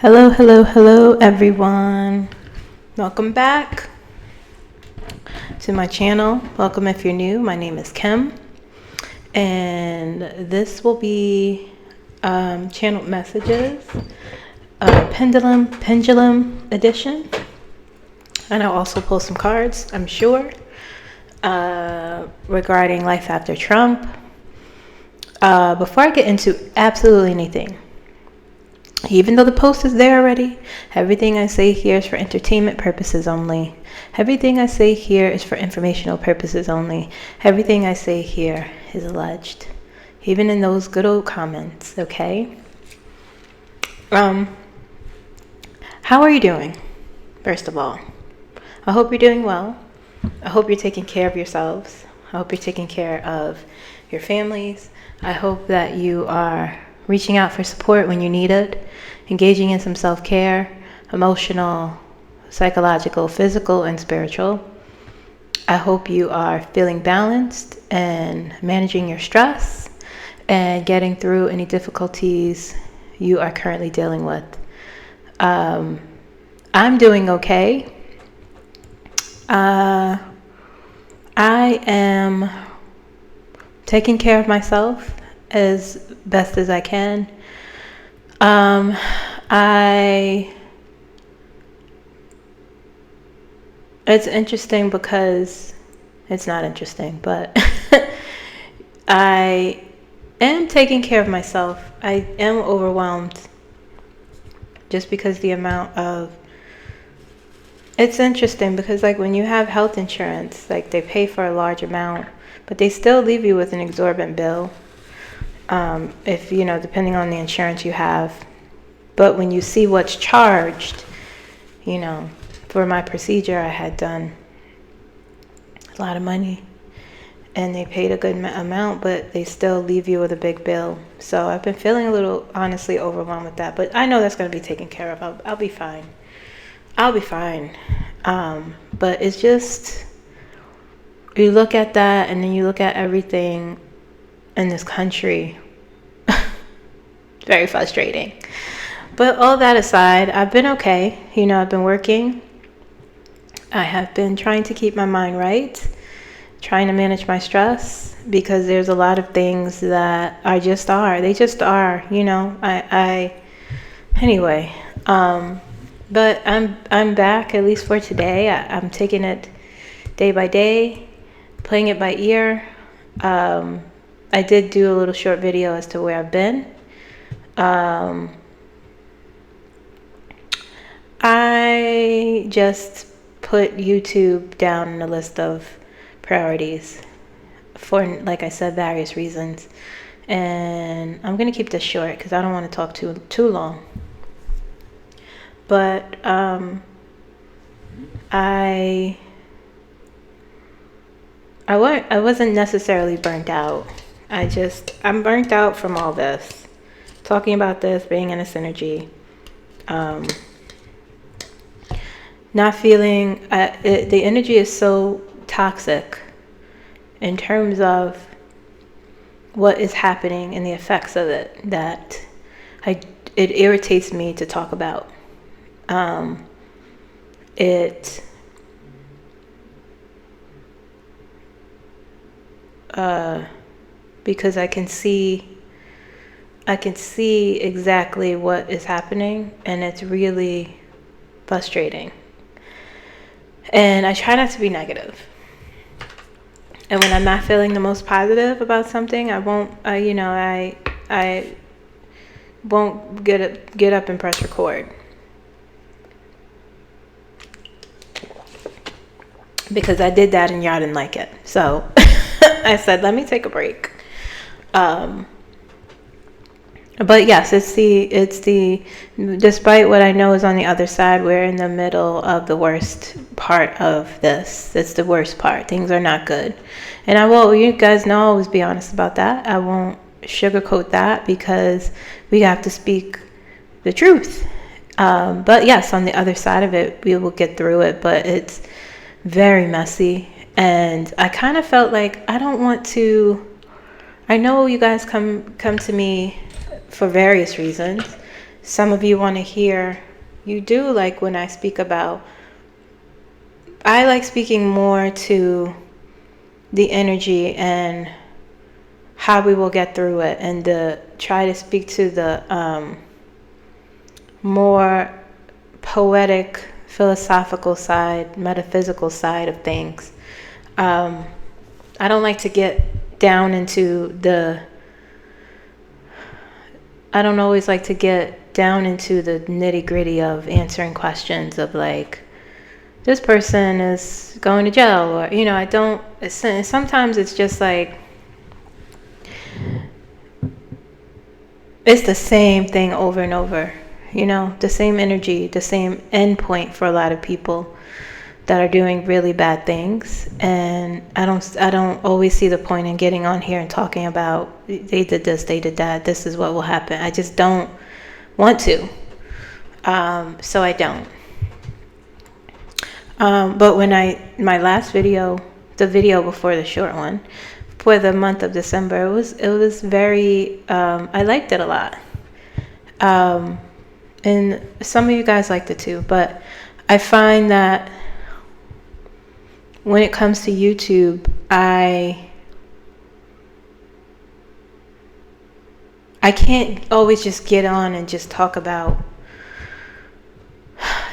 Hello, hello, hello, everyone. Welcome back to my channel. Welcome if you're new. My name is Kim, and this will be channeled messages, Pendulum edition, and I'll also pull some cards, I'm sure, regarding life after Trump. Before I get into absolutely anything, even though the post is there already, everything I say here is for entertainment purposes only. Everything I say here is for informational purposes only. Everything I say here is alleged. Even in those good old comments, okay? How are you doing? First of all, I hope you're doing well. I hope you're taking care of yourselves. I hope you're taking care of your families. I hope that you are reaching out for support when you need it, engaging in some self-care, emotional, psychological, physical, and spiritual. I hope you are feeling balanced and managing your stress and getting through any difficulties you are currently dealing with. I'm doing okay. I am taking care of myself as best as I can. It's interesting because it's not interesting, but I am taking care of myself. I am overwhelmed just because the amount of, it's interesting because like when you have health insurance, like they pay for a large amount, but they still leave you with an exorbitant bill. If, depending on the insurance you have. But when you see what's charged, for my procedure, I had done a lot of money and they paid a good amount, but they still leave you with a big bill. So I've been feeling a little, honestly, overwhelmed with that, but I know that's going to be taken care of. I'll be fine. I'll be fine. But it's just, you look at that and then you look at everything in this country. Very frustrating. But all that aside, I've been okay. I've been working. I have been trying to keep my mind right, trying to manage my stress, because there's a lot of things that they just are, anyway. But I'm back, at least for today. I'm taking it day by day, playing it by ear. I did do a little short video as to where I've been. I just put YouTube down in a list of priorities for, like I said, various reasons. And I'm going to keep this short because I don't want to talk too long. But I wasn't necessarily burnt out. I'm burnt out from all this. Talking about this, being in a synergy. Not feeling, the energy is so toxic in terms of what is happening and the effects of it that it irritates me to talk about. Because I can see exactly what is happening, and it's really frustrating. And I try not to be negative. And when I'm not feeling the most positive about something, I won't get up and press record. Because I did that and y'all didn't like it. So I said, let me take a break. But yes, it's the despite what I know is on the other side, we're in the middle of the worst part of this. It's the worst part. Things are not good. And you guys know, I'll always be honest about that. I won't sugarcoat that because we have to speak the truth. But yes, on the other side of it, we will get through it, but it's very messy. And I kind of felt like I don't want to, I know you guys come to me for various reasons. some of you want to hear, you do like when I speak about, I like speaking more to the energy and how we will get through it, and to try to speak to the more poetic, philosophical side, metaphysical side of things. I don't like to get down into the, I don't always like to get down into the nitty-gritty of answering questions of like, this person is going to jail, or, you know, I don't, sometimes it's just like, it's the same thing over and over, you know, the same energy, the same end point for a lot of people that are doing really bad things. And I don't always see the point in getting on here and talking about they did this, they did that, this is what will happen. I just don't want to. So I don't. But when my last video, the video before the short one, for the month of December, it was very, I liked it a lot. And some of you guys liked it too, but I find that when it comes to YouTube, I can't always just get on and just talk about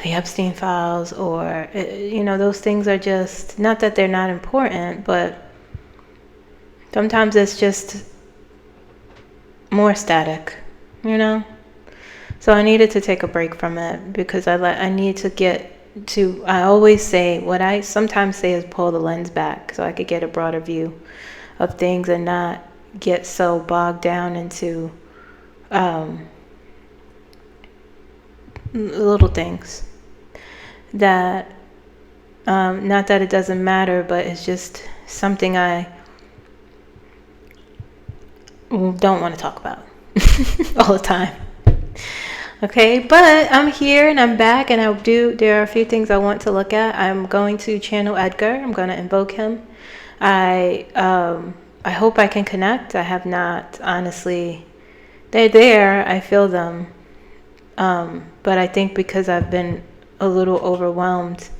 the Epstein files, or, you know, those things are just, not that they're not important, but sometimes it's just more static, you know? So I needed to take a break from it, because I need to get to, I always say, what I sometimes say is pull the lens back so I could get a broader view of things and not get so bogged down into little things that, not that it doesn't matter, but it's just something I don't want to talk about all the time. Okay, but I'm here and I'm back, and there are a few things I want to look at. I'm going to channel Edgar. I'm going to invoke him. I hope I can connect. I have not, honestly. They're there. I feel them. But I think because I've been a little overwhelmed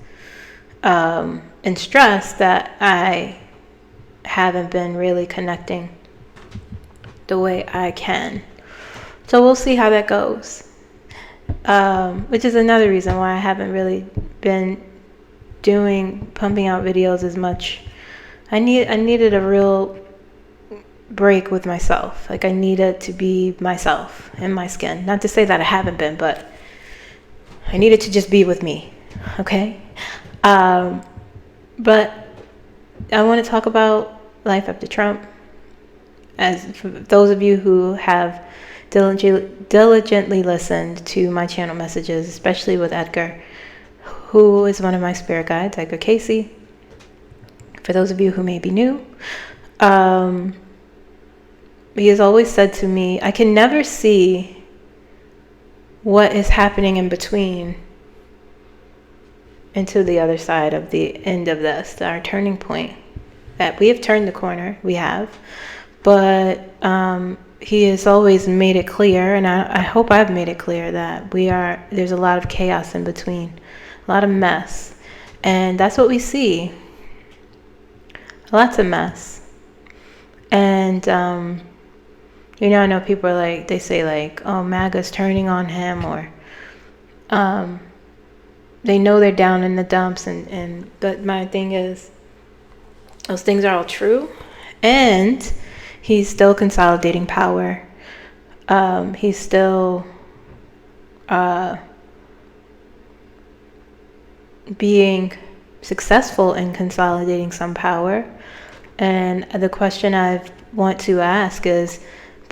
and stressed, that I haven't been really connecting the way I can. So we'll see how that goes. Which is another reason why I haven't really been pumping out videos as much. I needed a real break with myself. Like, I needed to be myself in my skin. Not to say that I haven't been, but I needed to just be with me. Okay? But I want to talk about life after Trump. As for those of you who have diligently listened to my channel messages, especially with Edgar, who is one of my spirit guides, Edgar Casey. For those of you who may be new, he has always said to me, I can never see what is happening in between into the other side of the end of this, our turning point. That we have turned the corner, we have, but he has always made it clear, and I hope I've made it clear, that there's a lot of chaos in between, a lot of mess, and that's what we see. Lots of mess. And you know, I know people are like, they say like, oh, MAGA's turning on him, or they know they're down in the dumps, but my thing is, those things are all true, and he's still consolidating power. He's still being successful in consolidating some power. And the question I want to ask is,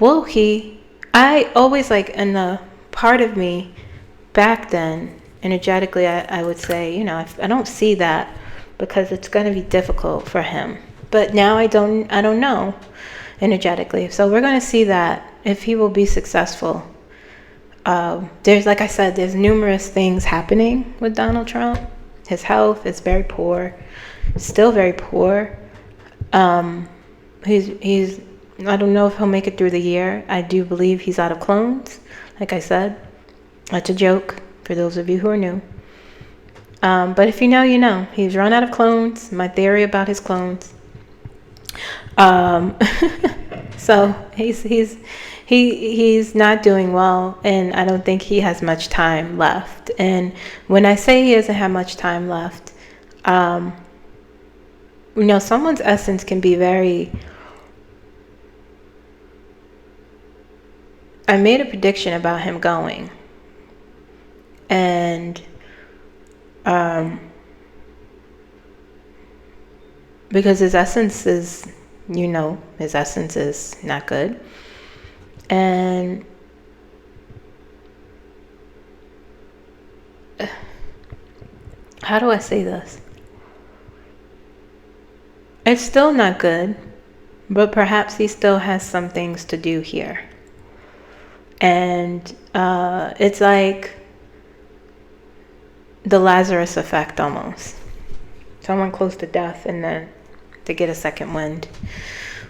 will he? I always, like, in the part of me back then, energetically, I would say, you know, I don't see that, because it's going to be difficult for him. But now I don't know energetically. So we're going to see that if he will be successful. There's, like I said, there's numerous things happening with Donald Trump. His health is very poor, still very poor. He's I don't know if he'll make it through the year. I do believe he's out of clones, like I said. That's a joke for those of you who are new. But if you know, you know. He's run out of clones. My theory about his clones. So he's not doing well, and I don't think he has much time left. And when I say he doesn't have much time left, you know, someone's essence can be very. I made a prediction about him going, and because his essence is, you know, his essence is not good. And how do I say this? It's still not good, but perhaps he still has some things to do here. And it's like the Lazarus effect almost. Someone close to death and then to get a second wind,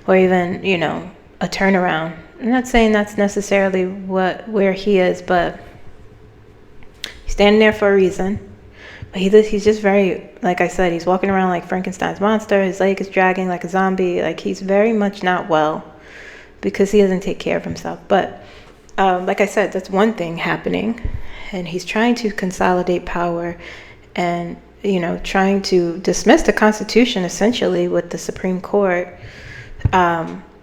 or even, you know, a turnaround. I'm not saying that's necessarily where he is, but he's standing there for a reason. But he's just very, like I said, he's walking around like Frankenstein's monster. His leg is dragging like a zombie. Like, he's very much not well because he doesn't take care of himself. But like I said, that's one thing happening, and he's trying to consolidate power and, you know, trying to dismiss the Constitution essentially with the Supreme Court.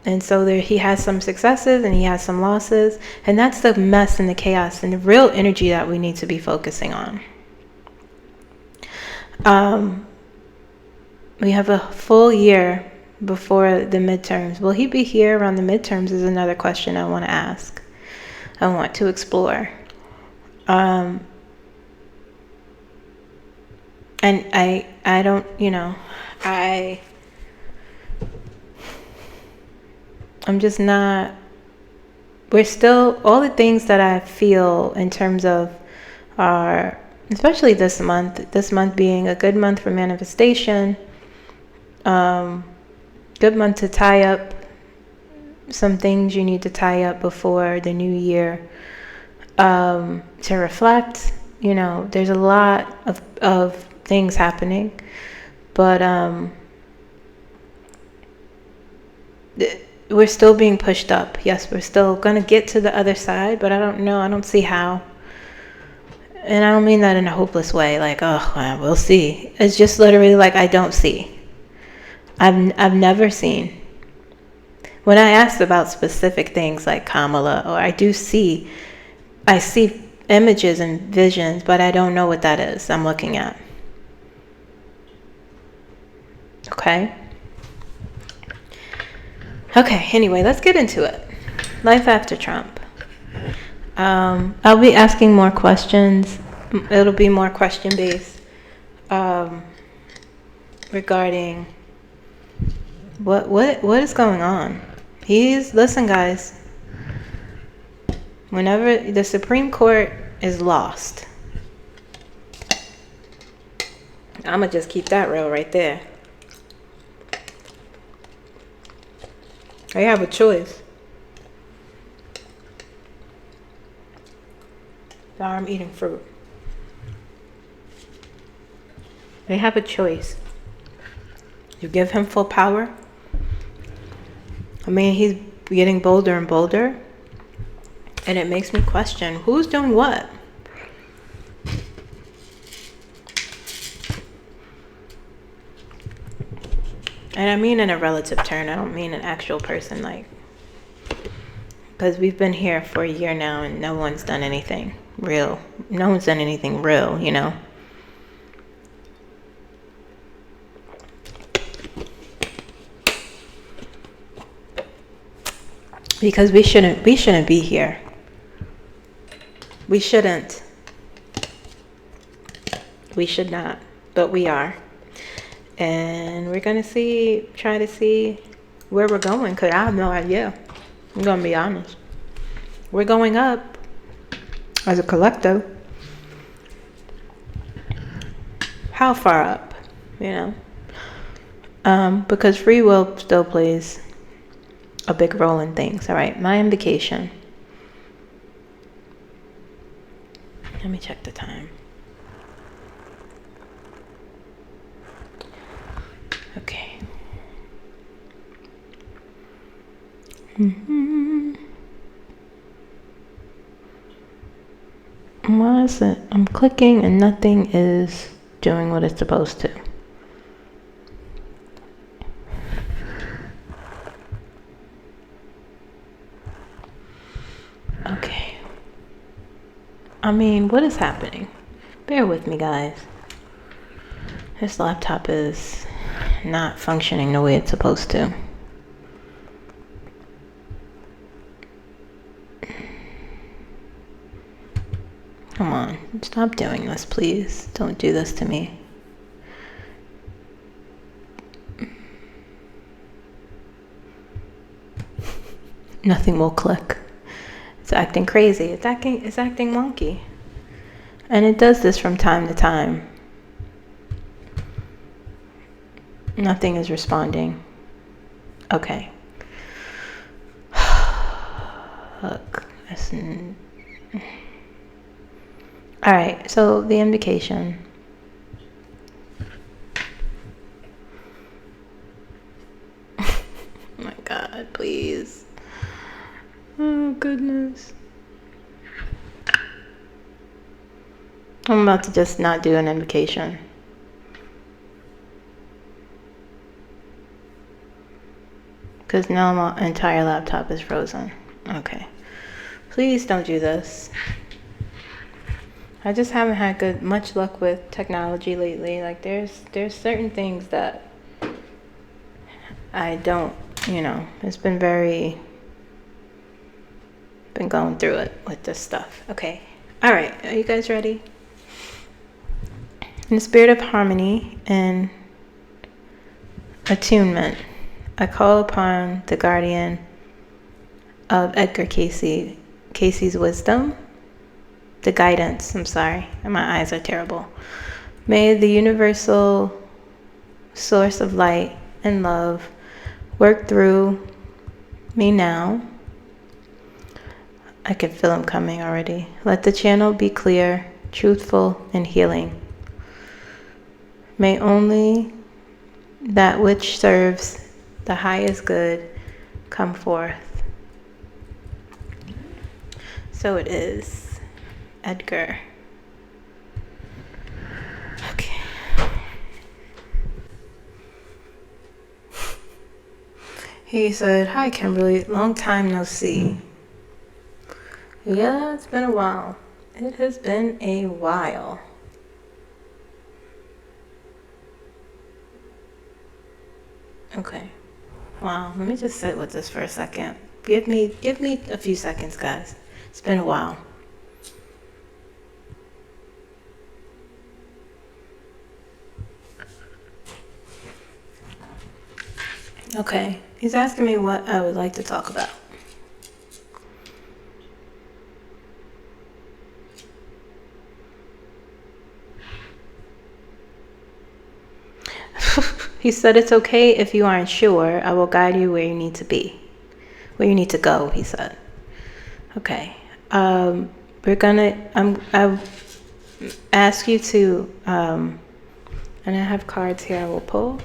And so there, he has some successes and he has some losses, and that's the mess and the chaos and the real energy that we need to be focusing on. We have a full year before the midterms. Will he be here around the midterms is another question I want to ask. I want to explore. And I don't, you know, I'm just not, we're still, all the things that I feel in terms of our, especially this month being a good month for manifestation, good month to tie up some things you need to tie up before the new year, to reflect. You know, there's a lot of things happening, but we're still being pushed up. Yes, we're still gonna get to the other side, but I don't know, I don't see how. And I don't mean that in a hopeless way, like, oh, well, we'll see. It's just literally like, I don't see. I've never seen. When I asked about specific things like Kamala, or I see images and visions, but I don't know what that is I'm looking at. Okay, anyway, let's get into it. Life after Trump. I'll be asking more questions. It'll be more question based, regarding what is going on. Listen, guys, whenever the Supreme Court is lost, I'm gonna just keep that real right there. They have a choice. Now I'm eating fruit. They have a choice. You give him full power. I mean, he's getting bolder and bolder, and it makes me question who's doing what. And I mean in a relative term. I don't mean an actual person, like, because we've been here for a year now and no one's done anything real. No one's done anything real, you know. Because we shouldn't be here. We shouldn't. We should not, but we are. And we're gonna try to see where we're going, because I have no idea. I'm gonna be honest. We're going up as a collective. How far up, you know? Because free will still plays a big role in things. All right, my indication. Let me check the time. Okay. Why is it? I'm clicking and nothing is doing what it's supposed to. Okay. I mean, what is happening? Bear with me, guys. This laptop is not functioning the way it's supposed to. Come on, stop doing this, please. Don't do this to me. Nothing will click. It's acting crazy. It's acting wonky. And it does this from time to time. Nothing is responding. Okay. Look, all right, so the invocation. Oh my God, please. Oh, goodness. I'm about to just not do an invocation. Because now my entire laptop is frozen. Okay. Please don't do this. I just haven't had much luck with technology lately. Like there's certain things that I don't, it's been going through it with this stuff. Okay. All right. Are you guys ready? In the spirit of harmony and attunement, I call upon the guardian of Edgar Casey's wisdom, the guidance, my eyes are terrible. May the universal source of light and love work through me now. I can feel him coming already. Let the channel be clear, truthful, and healing. May only that which serves the highest good come forth. So it is. Edgar. Okay. He said, "Hi, Kimberly. Long time no see." Yeah, it's been a while. It has been a while. Okay. Wow. Let me just sit with this for a second. Give me a few seconds, guys. It's been a while. Okay, he's asking me what I would like to talk about. He said it's okay if you aren't sure. I will guide you where you need to be. Where you need to go, he said. Okay. I'll ask you to, and I have cards here I will pull.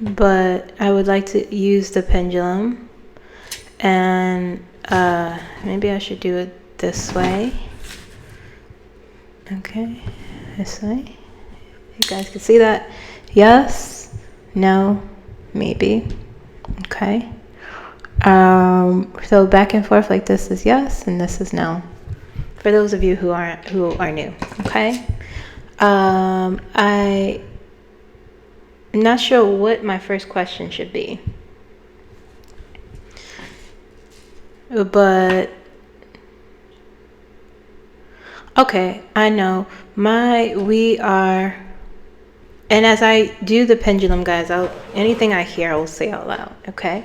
But I would like to use the pendulum, and maybe I should do it this way. Okay, this way. You guys can see that. Yes, no, maybe. Okay. So back and forth like this is yes, and this is no. For those of you who are new. Okay. I'm not sure what my first question should be, but okay, I know we are, and as I do the pendulum, guys, anything I hear I will say out loud, okay?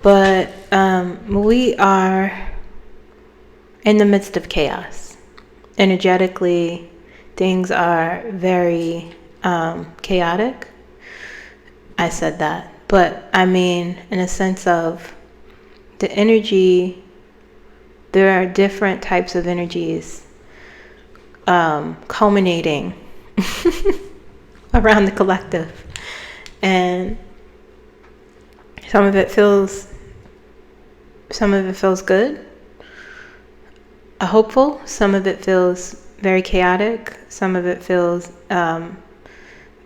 But we are in the midst of chaos. Energetically, things are very chaotic. I said that, but I mean in a sense of the energy there are different types of energies culminating around the collective. And some of it feels good, hopeful. Some of it feels very chaotic. Some of it feels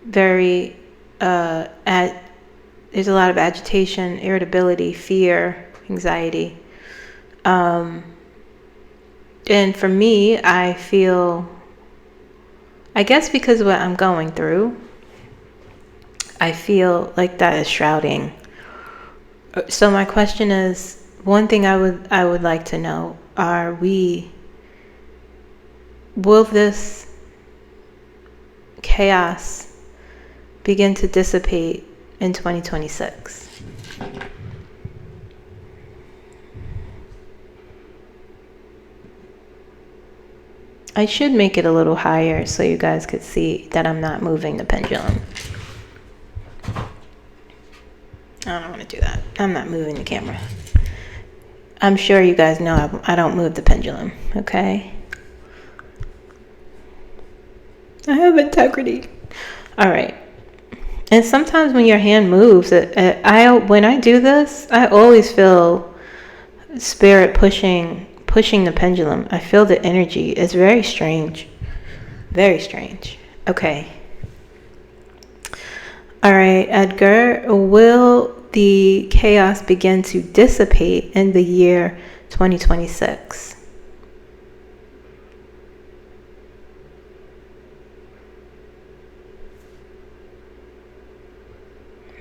very there's a lot of agitation, irritability, fear, anxiety. And for me, I feel, I guess because of what I'm going through, I feel like that is shrouding. So my question is, one thing I would like to know, will this chaos begin to dissipate in 2026? I should make it a little higher so you guys could see that I'm not moving the pendulum. I don't want to do that. I'm not moving the camera. I'm sure you guys know I don't move the pendulum, okay? I have integrity. All right. And sometimes when your hand moves, when I do this, I always feel spirit pushing the pendulum. I feel the energy. It's very strange. Very strange. Okay. All right, Edgar, will the chaos begin to dissipate in the year 2026?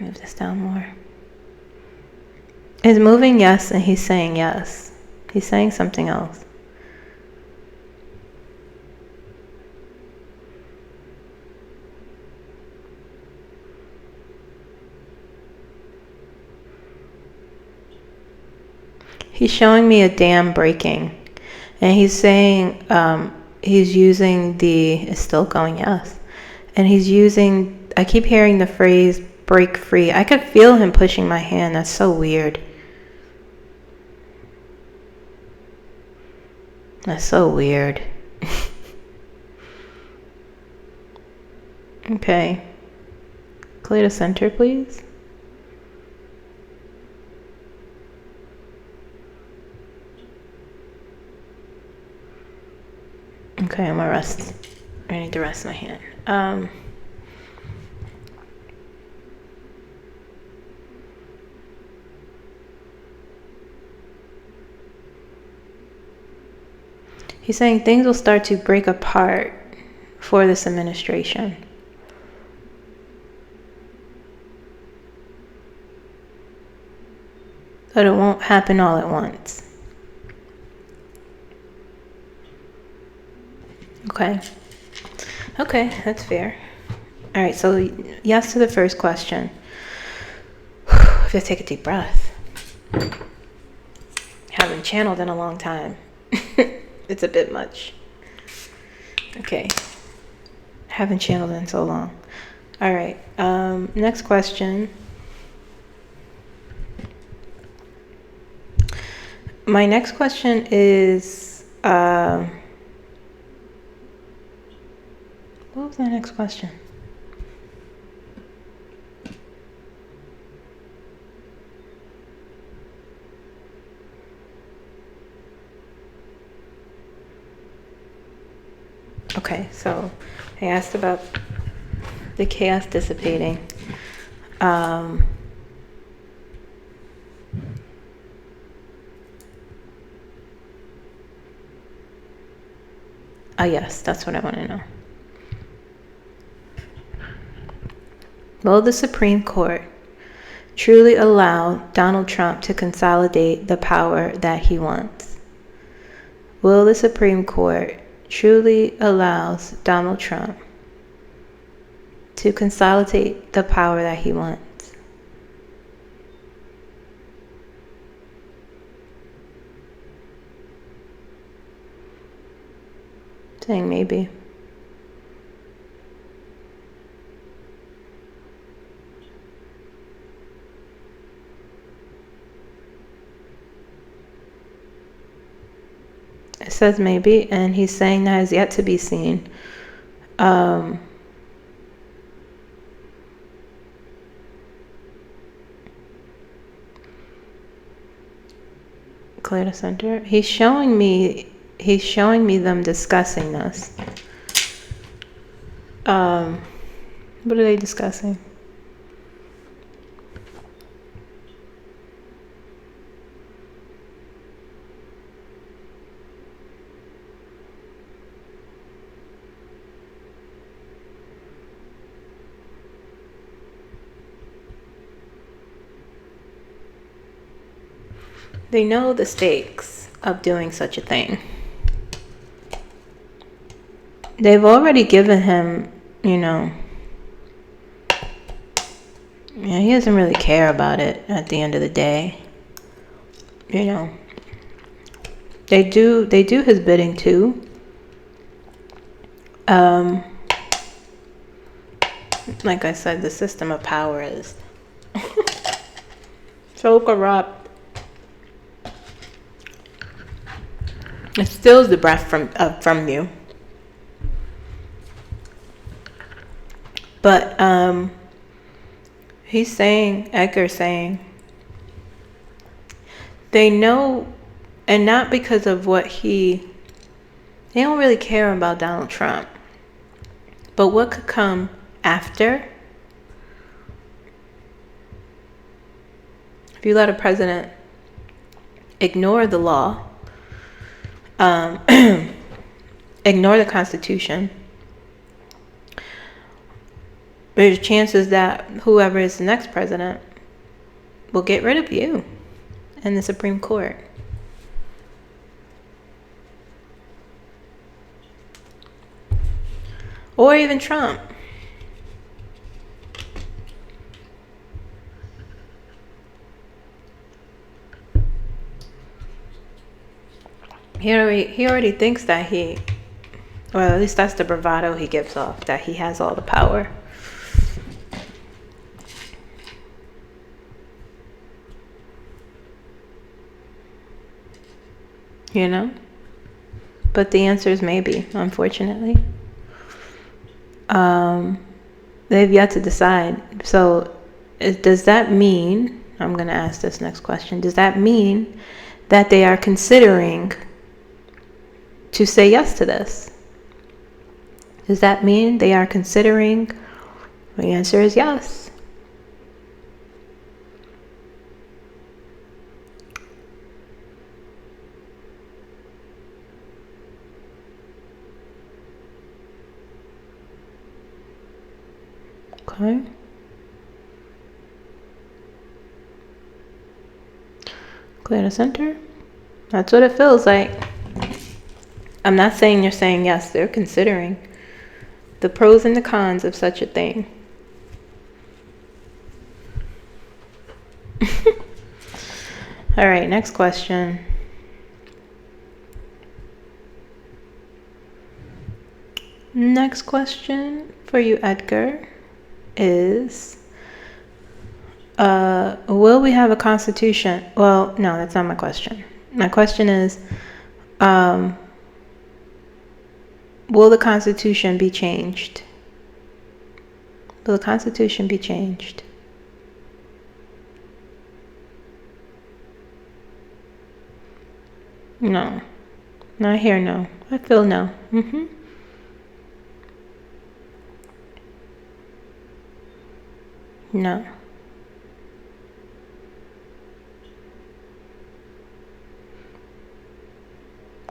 Move this down more. It's moving, yes, and he's saying yes. He's saying something else. He's showing me a dam breaking, and he's saying he's using it's still going, yes, and he's using, I keep hearing the phrase break free. I could feel him pushing my hand. That's so weird. That's so weird. Okay. Clear the center, please. Okay, I'm gonna rest. I need to rest my hand. He's saying things will start to break apart for this administration. But it won't happen all at once. Okay. Okay, that's fair. All right, so yes to the first question. I have to take a deep breath. Haven't channeled in a long time. It's a bit much. Okay. Haven't channeled in so long. All right. Next question. My next question is, what was my next question? Okay, so I asked about the chaos dissipating. Oh yes, that's what I want to know. Will the Supreme Court truly allow Donald Trump to consolidate the power that he wants? Will the Supreme Court truly allow Donald Trump to consolidate the power that he wants? Saying maybe. It says maybe, and he's saying that is yet to be seen. Clear the center. He's showing me them discussing this. What are they discussing? They know the stakes of doing such a thing. They've already given him, you know, yeah, he doesn't really care about it at the end of the day. You know, they do his bidding too. Like I said, the system of power is so corrupt. It steals the breath from you. But he's saying, Edgar's saying, they know, and not because of they don't really care about Donald Trump. But what could come after? If you let a president ignore the law, ignore the Constitution, there's chances that whoever is the next president will get rid of you in the Supreme Court. Or even Trump. He already thinks that well, at least that's the bravado he gives off, that he has all the power. You know? But the answer is maybe, unfortunately. They've yet to decide. So does that mean, I'm going to ask this next question, does that mean that they are considering to say yes to this? Does that mean they are considering? The answer is yes. Okay. Clear the center. That's what it feels like. I'm not saying they're saying yes, they're considering the pros and the cons of such a thing. All right, next question. Next question for you, Edgar, is will we have a constitution? Well, no, that's not my question. My question is, will the Constitution be changed? Will the Constitution be changed? No. I hear no. I feel no. No.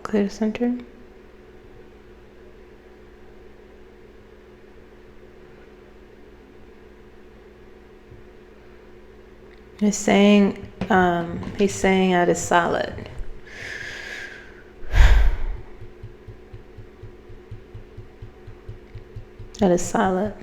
Clear the center. He's saying that is solid. That is solid.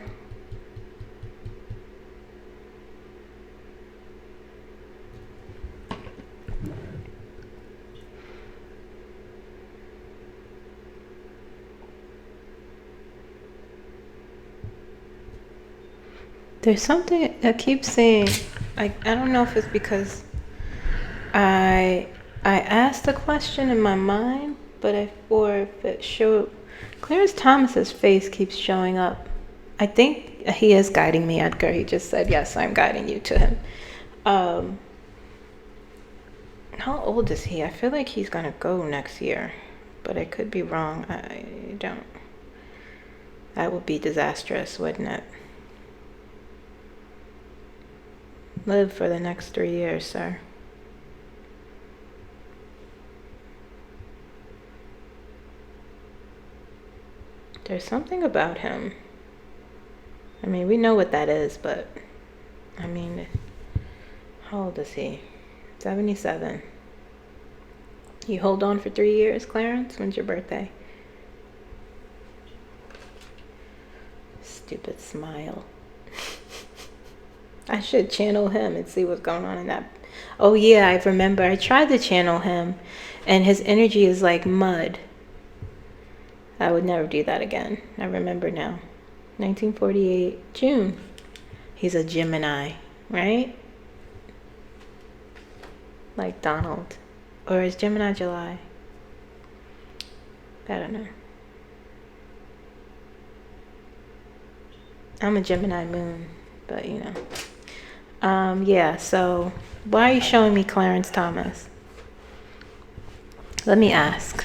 There's something that keeps saying, I don't know if it's because I asked the question in my mind, but if it showed, Clarence Thomas's face keeps showing up. I think he is guiding me, Edgar. He just said, yes, I'm guiding you to him. How old is he? I feel like he's gonna go next year, but I could be wrong. I don't. That would be disastrous, wouldn't it? Live for the next 3 years, sir. There's something about him. I mean, we know what that is, but I mean, how old is he? 77. You hold on for 3 years, Clarence? When's your birthday? Stupid smile. I should channel him and see what's going on in that. Oh yeah, I remember. I tried to channel him, and his energy is like mud. I would never do that again. I remember now. 1948, June. He's a Gemini, right? Like Donald. Or is Gemini July? I don't know. I'm a Gemini moon, but you know. Yeah, so why are you showing me Clarence Thomas? Let me ask.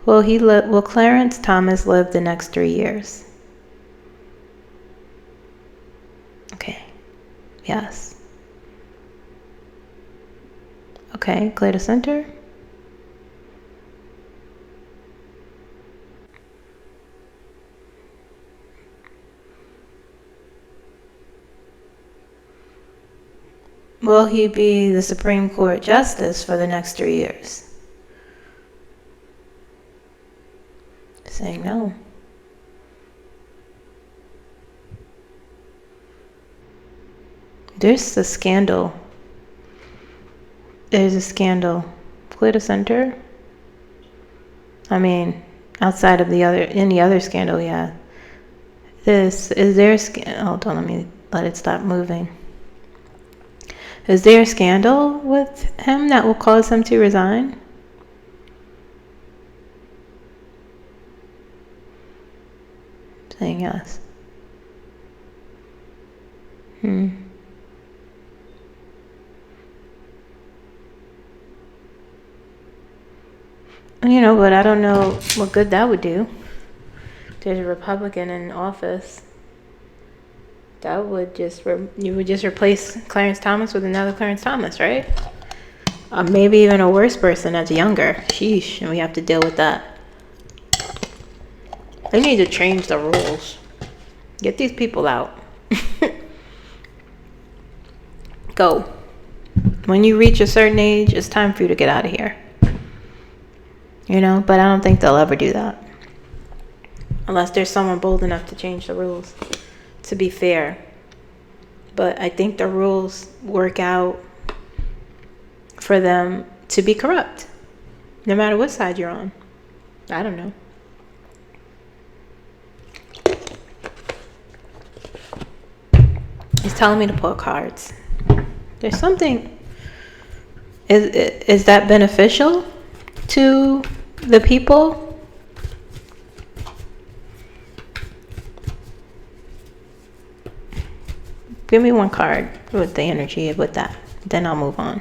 Will Clarence Thomas live the next 3 years? Okay. Yes. Okay, clear the center. Will he be the Supreme Court Justice for the next 3 years? Saying no. There's a scandal. There's a scandal. Clear the center. I mean, outside of any other scandal, yeah. Is there a scandal? Hold on, let it stop moving. Is there a scandal with him that will cause him to resign? Saying yes. You know, but I don't know what good that would do. There's a Republican in office. That would you would just replace Clarence Thomas with another Clarence Thomas, right? Maybe even a worse person that's younger. Sheesh, and we have to deal with that. They need to change the rules. Get these people out. Go. When you reach a certain age, it's time for you to get out of here. You know, but I don't think they'll ever do that. Unless there's someone bold enough to change the rules, to be fair. But I think the rules work out for them to be corrupt, no matter what side you're on. I don't know. He's telling me to pull cards. There's something. Is that beneficial to the people? Give me one card with the energy with that. Then I'll move on.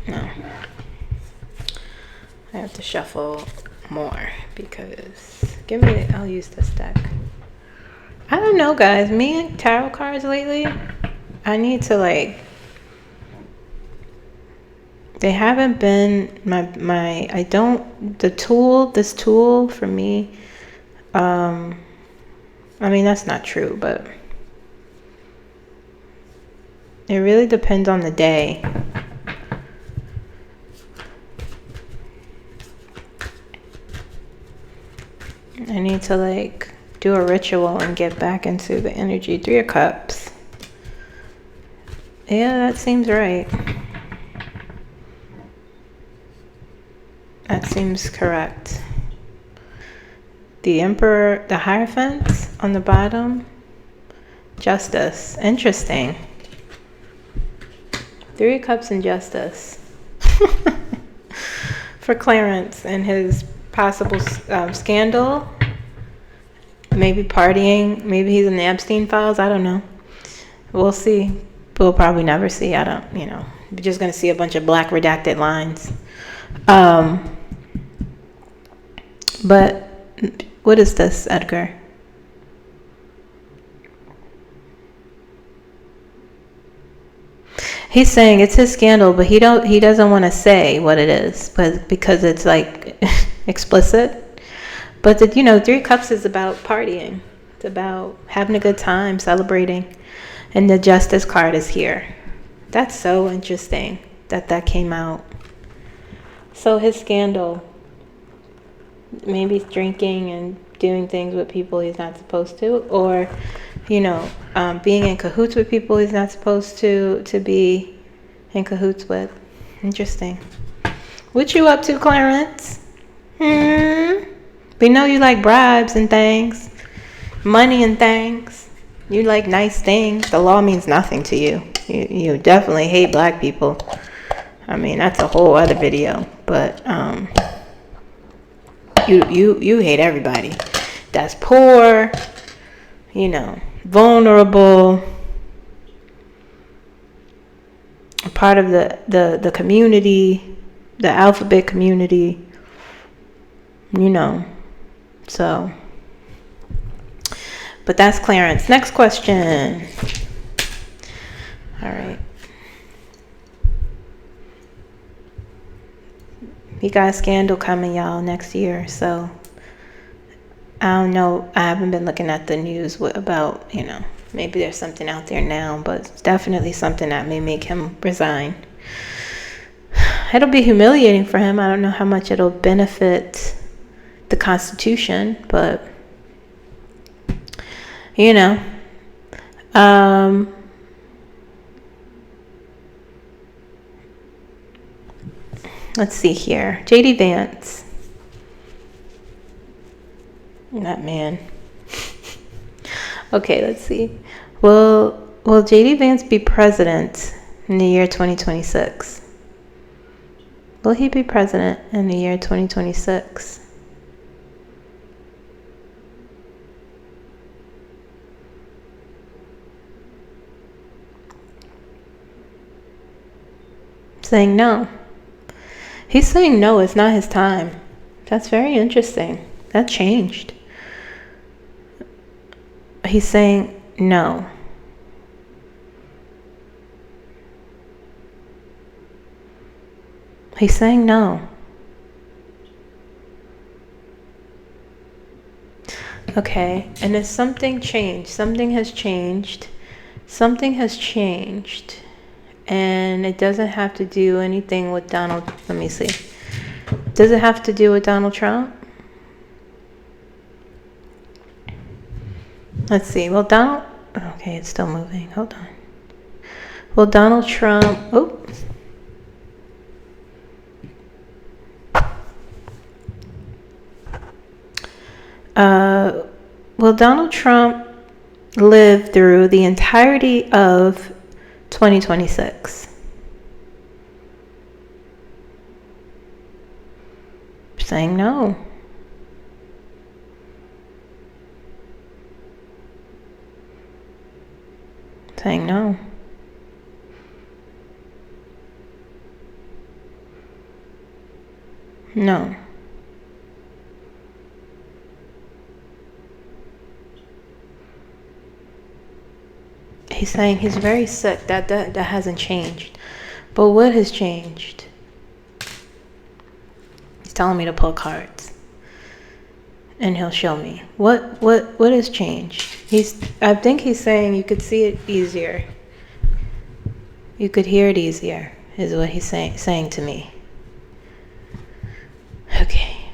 No. I have to shuffle more because I'll use this deck. I don't know, guys. Me and tarot cards lately, I need to they haven't been this tool for me, I mean, that's not true, but it really depends on the day. I need to do a ritual and get back into the energy. 3 of Cups. Yeah, that seems right. That seems correct. The Emperor, the Hierophant on the bottom. Justice. Interesting. 3 Cups and Justice. For Clarence and his possible scandal. Maybe partying. Maybe he's in the Epstein files. I don't know. We'll see. We'll probably never see. I don't, we're just going to see a bunch of black redacted lines. But what is this, Edgar? He's saying it's his scandal, but he doesn't want to say what it is, but because it's like explicit. But 3 Cups is about partying. It's about having a good time, celebrating. And the Justice card is here. That's so interesting that came out. So his scandal, maybe he's drinking and doing things with people he's not supposed to, or being in cahoots with people he's not supposed to be in cahoots with. Interesting. What you up to, Clarence? We know you like bribes and things, money and things. You like nice things. The law means nothing to you. You definitely hate black people. I mean, that's a whole other video. But you hate everybody that's poor, vulnerable, a part of the community, the alphabet community, so. But that's Clarence. Next question. All right. We got a scandal coming, y'all, next year. So I don't know. I haven't been looking at the news about, maybe there's something out there now, but it's definitely something that may make him resign. It'll be humiliating for him. I don't know how much it'll benefit the Constitution, but let's see here. JD Vance. That man. Okay, let's see. Will JD Vance be president in the year 2026? Will he be president in the year 2026? Saying no. He's saying no, it's not his time. That's very interesting. That changed. He's saying no. He's saying no. Okay, and if something changed, something has changed. Something has changed. And it doesn't have to do anything with Donald. Let me see. Does it have to do with Donald Trump? Let's see. Well, okay, it's still moving. Hold on. Well, Donald Trump. Will Donald Trump live through the entirety of 2026? Saying no. Saying no. No. He's saying he's very sick. That hasn't changed. But what has changed? He's telling me to pull cards. And he'll show me. What has changed? I think he's saying you could see it easier. You could hear it easier, is what he's saying to me. Okay.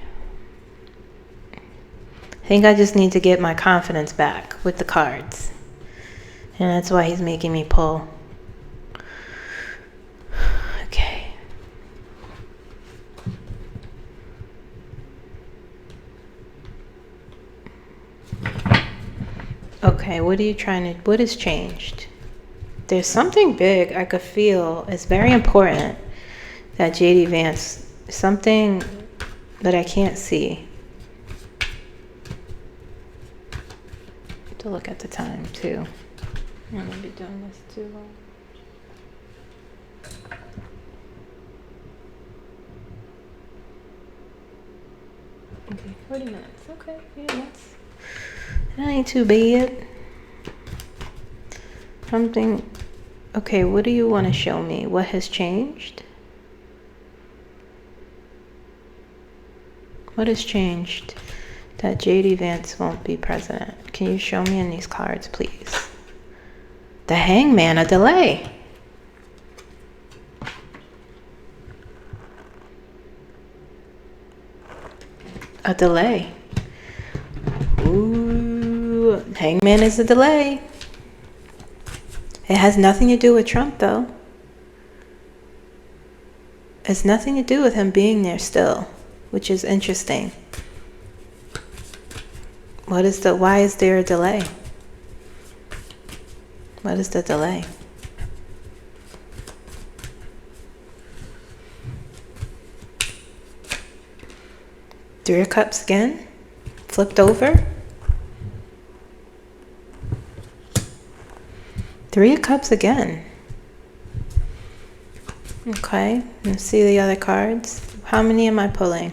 I think I just need to get my confidence back with the cards. And that's why he's making me pull. Okay, what are you trying to, what has changed? There's something big I could feel. It's very important that JD Vance, something that I can't see. To look at the time too. I'm gonna be doing this too long. Okay, 40 minutes. Okay, yeah, that ain't too bad. Something. Okay, what do you want to show me? What has changed? What has changed that JD Vance won't be president? Can you show me in these cards, please? The Hangman, a delay. A delay. Ooh, Hangman is a delay. It has nothing to do with Trump, though. It's nothing to do with him being there still, which is interesting. Why is there a delay? What is the delay? Three of Cups again, flipped over. Three of Cups again. Okay, let's see the other cards. How many am I pulling?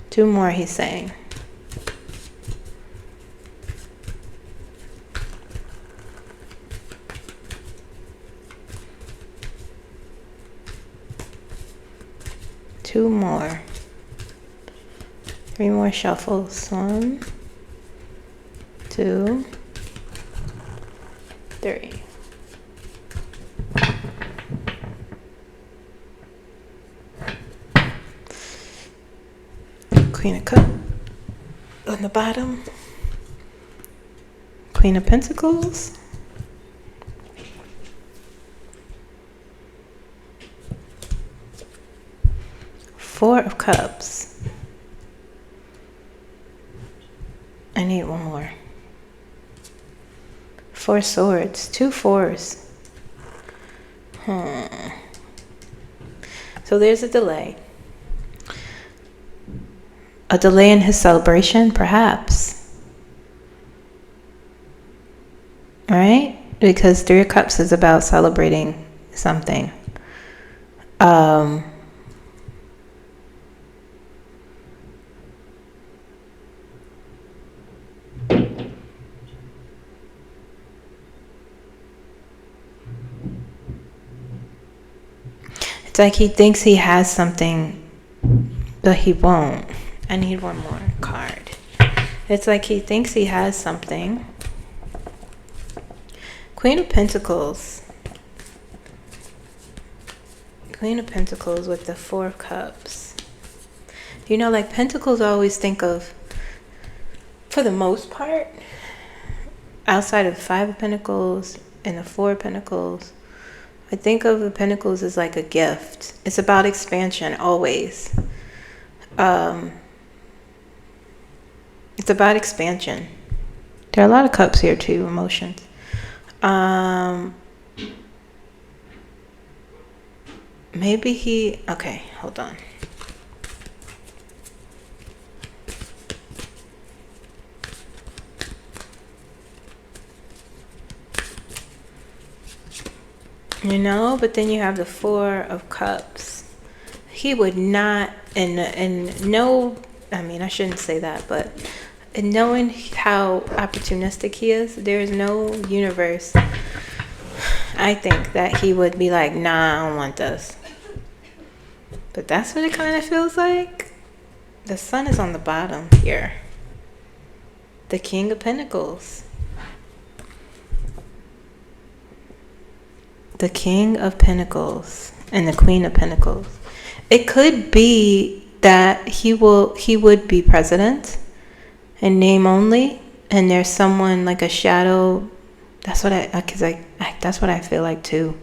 2 more, he's saying. Two more. 3 more shuffles. 1, 2, 3. Queen of Cups on the bottom. Queen of Pentacles. Four of Cups. I need one more. 4 swords. 2 4s. So there's a delay. A delay in his celebration, perhaps. Right? Because 3 of Cups is about celebrating something. It's like he thinks he has something, but he won't. I need one more card. It's like he thinks he has something. Queen of Pentacles. Queen of Pentacles with the 4 of Cups. You know, like Pentacles I always think of, for the most part, outside of 5 of Pentacles and the 4 of Pentacles, I think of the Pentacles as like a gift. It's about expansion, always. It's about expansion. There are a lot of cups here too, emotions. Maybe he, okay, hold on. You know, but then you have the 4 of Cups. He would not, and no, I mean, I shouldn't say that, but knowing how opportunistic he is, there is no universe, I think, that he would be like, nah, I don't want this. But that's what it kind of feels like. The Sun is on the bottom here. The King of Pentacles. The King of Pentacles and the Queen of Pentacles. It could be that he would be president in name only, and there's someone like a shadow. That's what that's what I feel like too.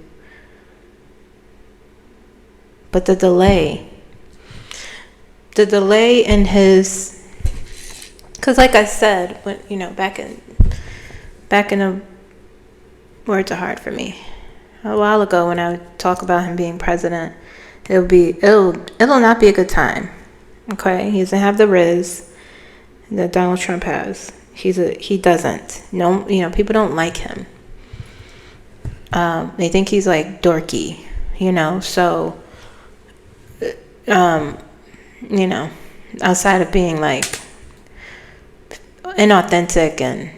But the delay in his, because like I said, when, you know, back in back in the, words are hard for me. A while ago when I would talk about him being president, it'll not be a good time. Okay? He doesn't have the riz that Donald Trump has. He doesn't. No, people don't like him. They think he's like dorky, so outside of being like inauthentic and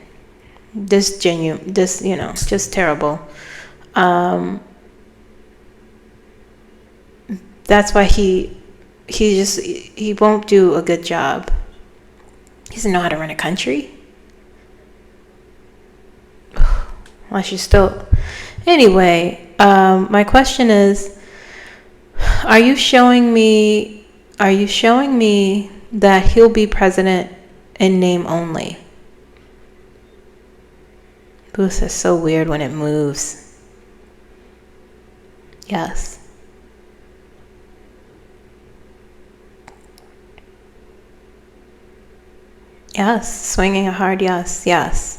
disgenuine, just terrible. That's why he won't do a good job. He doesn't know how to run a country. Well, she's still. Anyway, my question is, are you showing me that he'll be president in name only? Booth is so weird when it moves. Yes. Yes. Swinging a hard yes. Yes.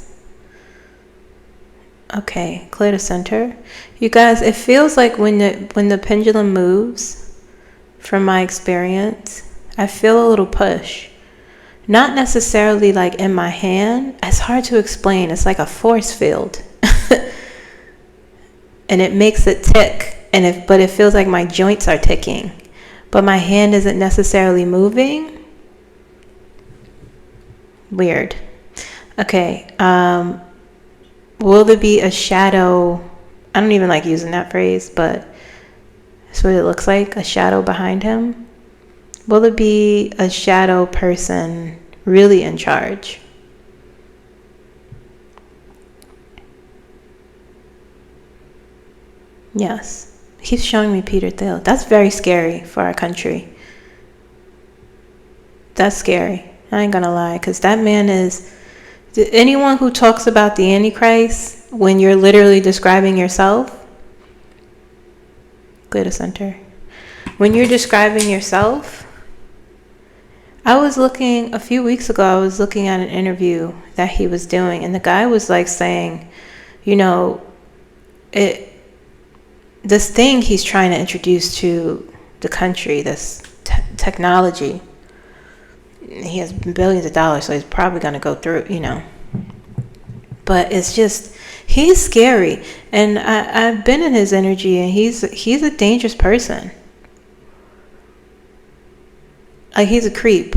Okay. Clear the center. You guys, it feels like when the pendulum moves, from my experience, I feel a little push. Not necessarily like in my hand. It's hard to explain. It's like a force field. And it makes it tick. But it feels like my joints are ticking. But my hand isn't necessarily moving. Weird. Okay. Will there be a shadow? I don't even like using that phrase, but that's what it looks like. A shadow behind him. Will it be a shadow person really in charge? Yes. He's showing me Peter Thiel. That's very scary for our country. That's scary. I ain't gonna lie. Because that man is... Anyone who talks about the Antichrist when you're literally describing yourself... Go to center. When you're describing yourself... a few weeks ago, I was looking at an interview that he was doing, and the guy was like saying, this thing he's trying to introduce to the country, this technology, he has billions of dollars, so he's probably going to go through, but it's just, he's scary, and I've been in his energy, and he's a dangerous person. Like, he's a creep.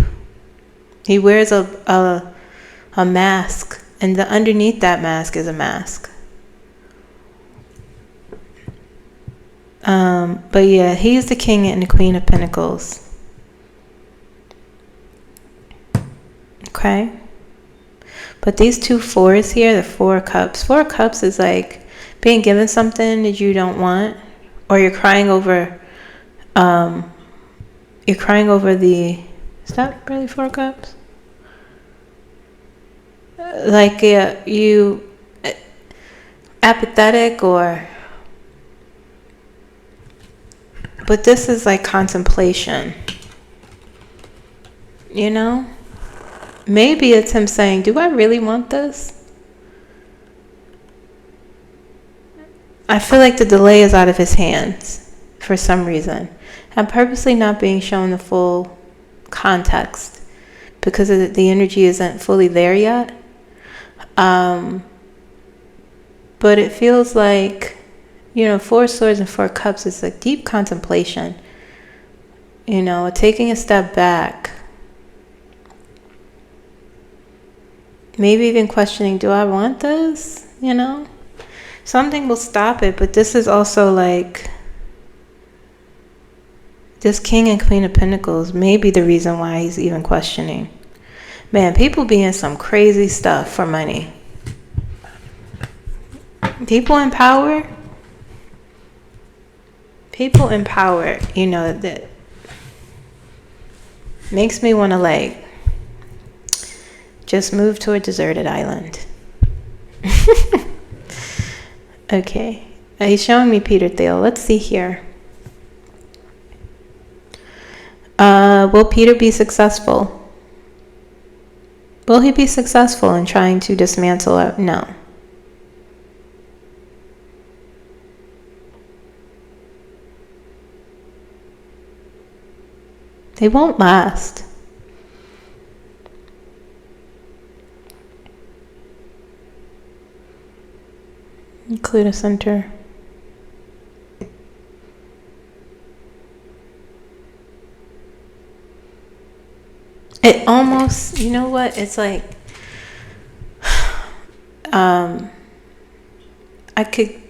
He wears a mask, and underneath that mask is a mask. But yeah, he's the king and the queen of pentacles. Okay? But these two fours here, the 4 cups. 4 cups is like being given something that you don't want, or you're crying over... You're crying over the... Is that really 4 cups? Like you... apathetic or... But this is like contemplation. Maybe it's him saying, do I really want this? I feel like the delay is out of his hands for some reason. I'm purposely not being shown the full context because the energy isn't fully there yet. But it feels like, 4 swords and 4 cups is a deep contemplation. Taking a step back. Maybe even questioning, do I want this? Something will stop it, but this is also like... This king and queen of pentacles may be the reason why he's even questioning. Man, people be in some crazy stuff for money. People in power, that makes me want to just move to a deserted island. Okay. He's showing me Peter Thiel. Let's see here. Will Peter be successful? Will he be successful in trying to dismantle it? No. They won't last. Clear the center. It almost, you know what? It's like, I could,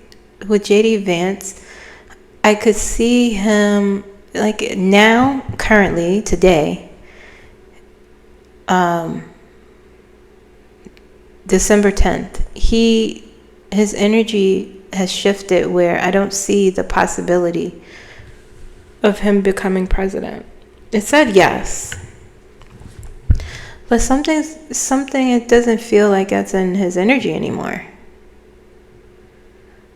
with JD Vance, I could see him, like now, currently, today, December 10th, his energy has shifted where I don't see the possibility of him becoming president. It said yes, but something it doesn't feel like that's in his energy anymore.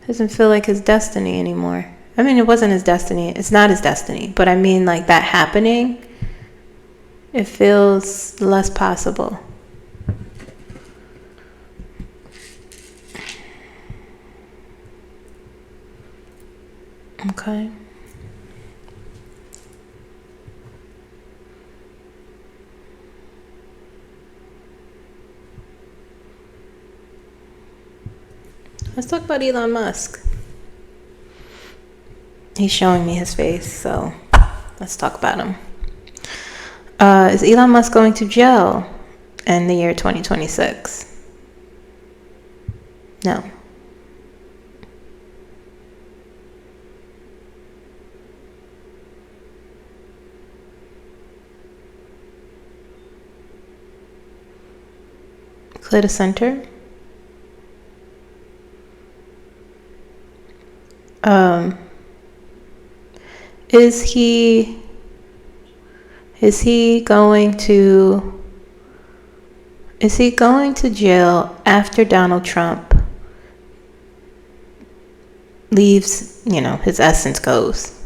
It doesn't feel like his destiny anymore. I mean, it wasn't his destiny. It's not his destiny, but I mean, like that happening, it feels less possible. Okay. Let's talk about Elon Musk. He's showing me his face, so let's talk about him. Is Elon Musk going to jail in the year 2026? No. Clear the center. Is he going to jail after Donald Trump leaves, his essence goes?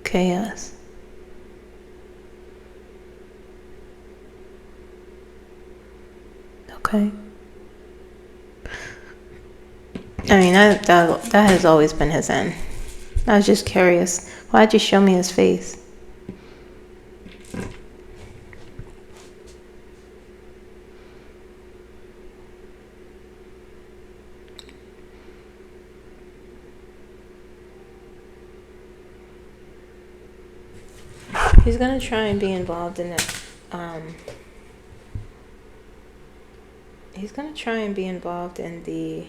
Chaos. Okay. I mean, that has always been his end. I was just curious. Why'd you show me his face? He's gonna try and be involved in it. He's gonna try and be involved in the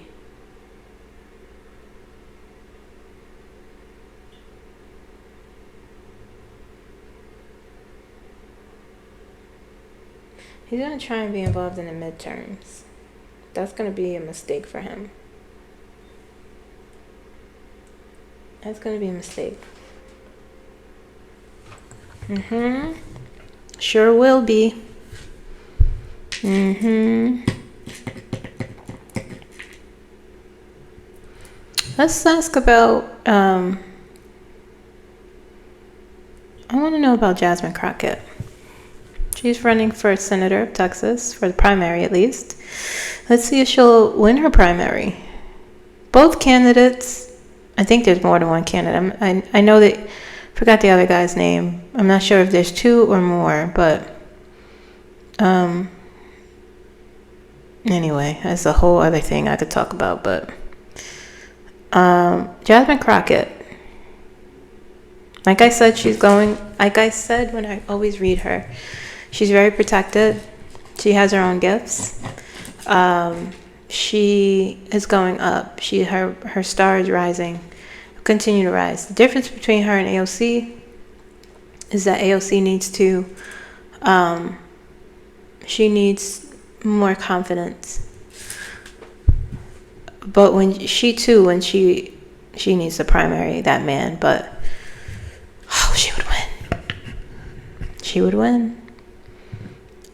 midterms. That's gonna be a mistake for him. That's gonna be a mistake. Sure will be. Let's ask about, I want to know about Jasmine Crockett. She's running for senator of Texas, for the primary at least. Let's see if she'll win her primary. Both candidates, I think there's more than one candidate. I know that, forgot the other guy's name. I'm not sure if there's two or more, but anyway, that's a whole other thing I could talk about. But Jasmine Crockett, like I said when I always read her, she's very protected. She has her own gifts. She is going up. Her star is rising, continue to rise. The difference between her and AOC is that AOC needs to, she needs more confidence. But when she needs the primary, that man, but she would win. She would win.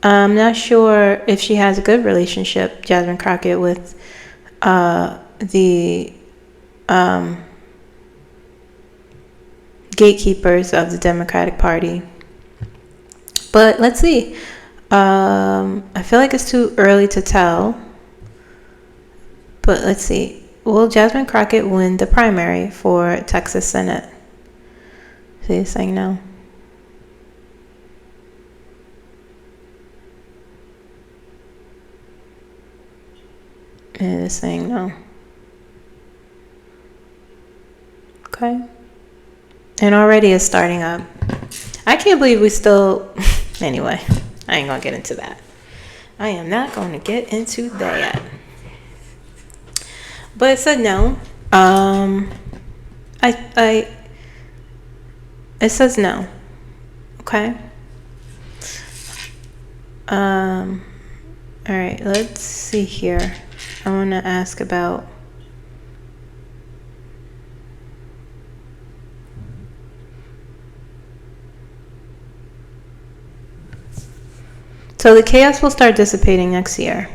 I'm not sure if she has a good relationship, Jasmine Crockett, with the gatekeepers of the Democratic Party. But let's see. I feel like it's too early to tell. But let's see. Will Jasmine Crockett win the primary for Texas Senate? So he's saying no. It is saying no. Okay. And already it's starting up. I can't believe we still... Anyway, I ain't gonna get into that. I am not going to get into that. But it said no. It says no. Okay. All right, let's see here. I want to ask about... So the chaos will start dissipating next year.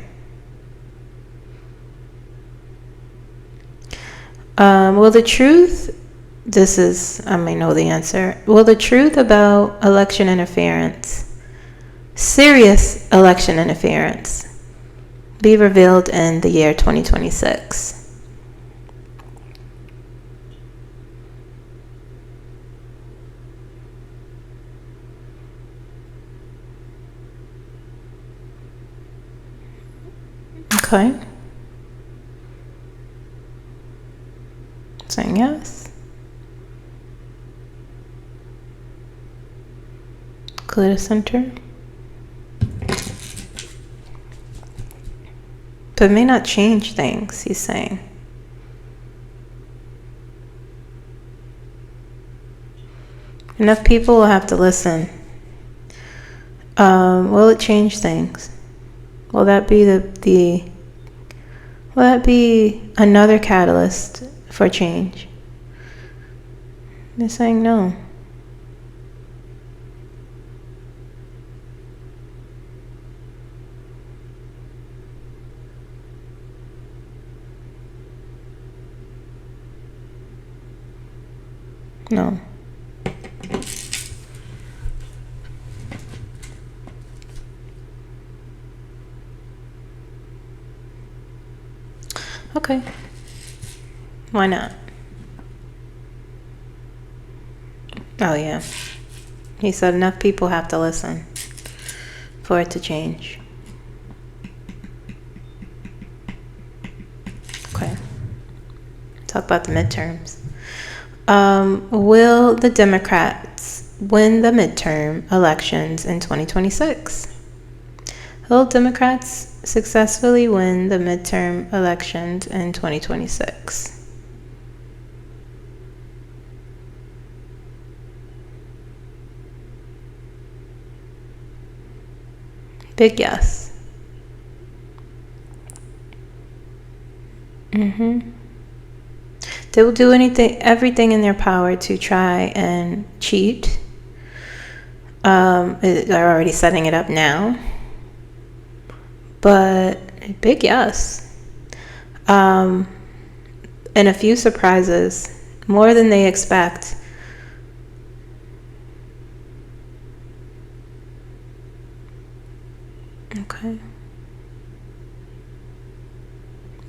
Will the truth... This is... I may know the answer. Will the truth about election interference, serious election interference, be revealed in the year 2026? Okay. Saying yes. Clear the center. But it may not change things, he's saying. Enough people will have to listen. Will it change things? Will that be will that be another catalyst for change? They're saying no. No. Okay. Why not? Oh, yeah. He said enough people have to listen for it to change. Okay. Talk about the midterms. Will the Democrats win the midterm elections in 2026? Will Democrats successfully win the midterm elections in 2026? Big yes. They will do everything in their power to try and cheat. They're already setting it up now. But big yes. And a few surprises, more than they expect. Okay.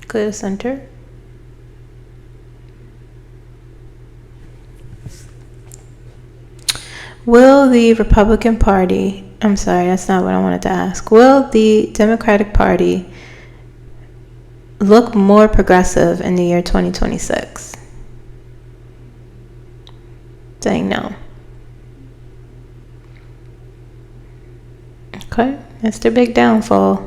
Clear the center. Will the Republican Party... I'm sorry, that's not what I wanted to ask. Will the Democratic Party look more progressive in the year 2026? Saying no. Okay, that's their big downfall.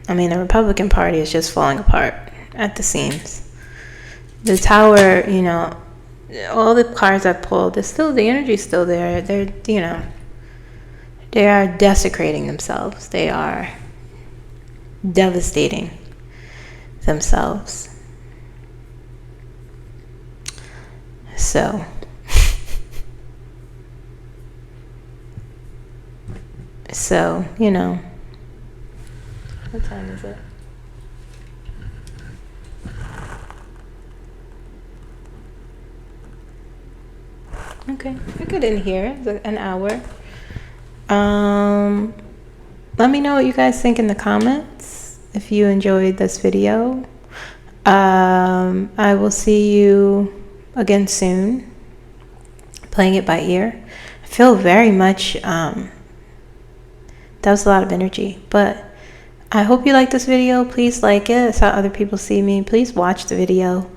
I mean, the Republican Party is just falling apart at the seams. The tower, all the cards I've pulled, the energy's still there. They are desecrating themselves. They are devastating themselves. So, So, you know. What time is it? Okay, we're good in here. It's an hour. Let me know what you guys think in the comments if you enjoyed this video. I will see you again soon, playing it by ear. I feel very much that was a lot of energy, but I hope you like this video. Please like it. It's how other people see me. Please watch the video.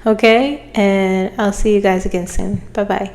Okay, and I'll see you guys again soon. Bye bye.